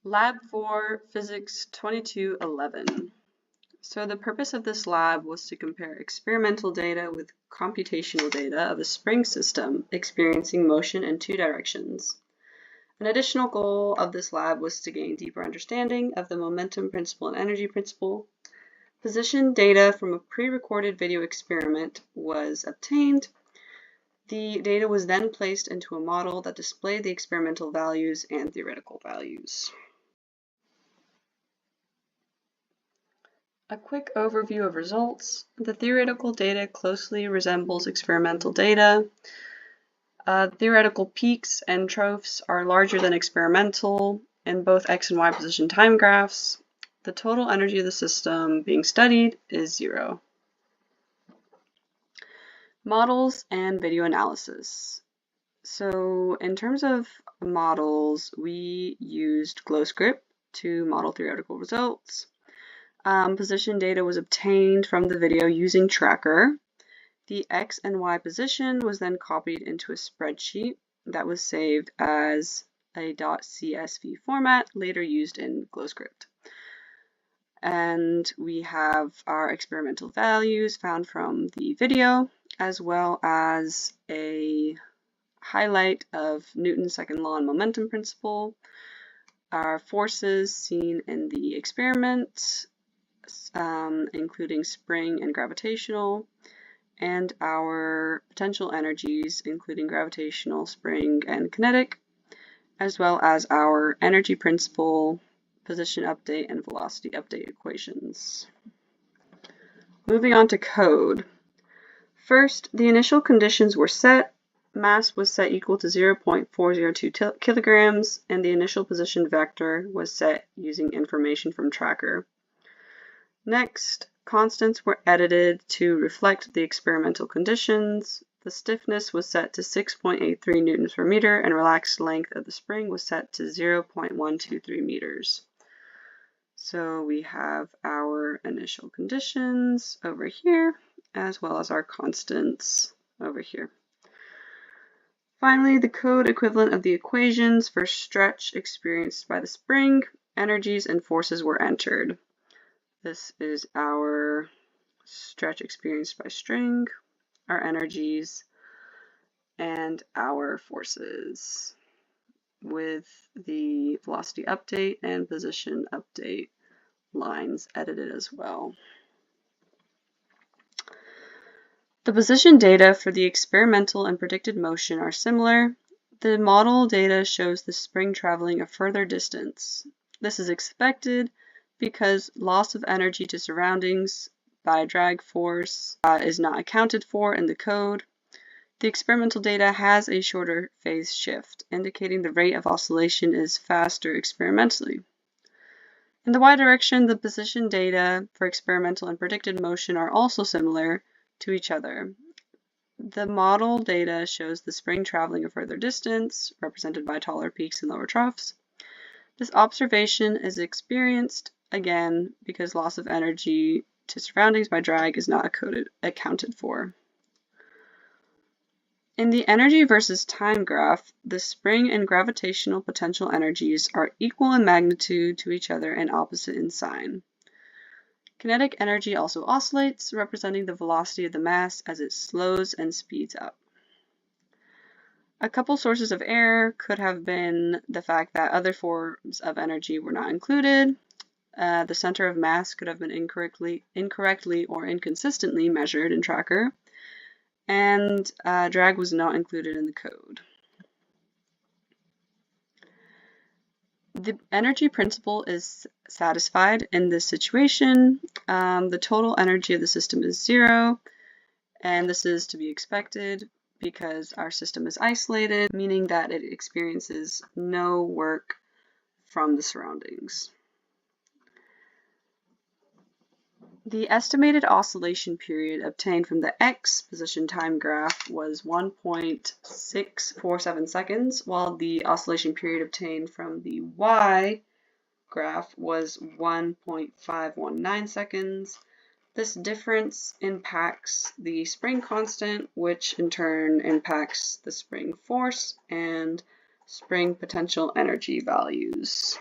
Lab 4, Physics 2211. So the purpose of this lab was to compare experimental data with computational data of a spring system experiencing motion in two directions. An additional goal of this lab was to gain deeper understanding of the momentum principle and energy principle. Position data from a pre-recorded video experiment was obtained. The data was then placed into a model that displayed the experimental values and theoretical values. A quick overview of results. The theoretical data closely resembles experimental data. Theoretical peaks and troughs are larger than experimental in both x and y position time graphs. The total energy of the system being studied is 0. Models and video analysis. So in terms of models, we used GlowScript to model theoretical results. Position data was obtained from the video using Tracker. The X and Y position was then copied into a spreadsheet that was saved as a .csv format, later used in GlowScript. And we have our experimental values found from the video, as well as a highlight of Newton's second law and momentum principle, our forces seen in the experiment, including spring and gravitational, and our potential energies, including gravitational, spring, and kinetic, as well as our energy principle, position update, and velocity update equations. Moving on to code. First, the initial conditions were set. Mass was set equal to 0.402 kilograms, and the initial position vector was set using information from Tracker. Next, constants were edited to reflect the experimental conditions. The stiffness was set to 6.83 newtons per meter, and relaxed length of the spring was set to 0.123 meters. So we have our initial conditions over here, as well as our constants over here. Finally, the code equivalent of the equations for stretch experienced by the spring, energies, and forces were entered. This is our stretch experienced by string, our energies, and our forces, with the velocity update and position update lines edited as well. The position data for the experimental and predicted motion are similar. The model data shows the spring traveling a further distance. This is expected because loss of energy to surroundings by drag force is not accounted for in the code. The experimental data has a shorter phase shift, indicating the rate of oscillation is faster experimentally. In the y direction, the position data for experimental and predicted motion are also similar to each other. The model data shows the spring traveling a further distance, represented by taller peaks and lower troughs. This observation is experienced, again, because loss of energy to surroundings by drag is not accounted for. In the energy versus time graph, the spring and gravitational potential energies are equal in magnitude to each other and opposite in sign. Kinetic energy also oscillates, representing the velocity of the mass as it slows and speeds up. A couple sources of error could have been the fact that other forms of energy were not included. The center of mass could have been incorrectly or inconsistently measured in Tracker, and drag was not included in the code. The energy principle is satisfied in this situation. The total energy of the system is 0, and this is to be expected because our system is isolated, meaning that it experiences no work from the surroundings. The estimated oscillation period obtained from the X position time graph was 1.647 seconds, while the oscillation period obtained from the Y graph was 1.519 seconds. This difference impacts the spring constant, which in turn impacts the spring force and spring potential energy values.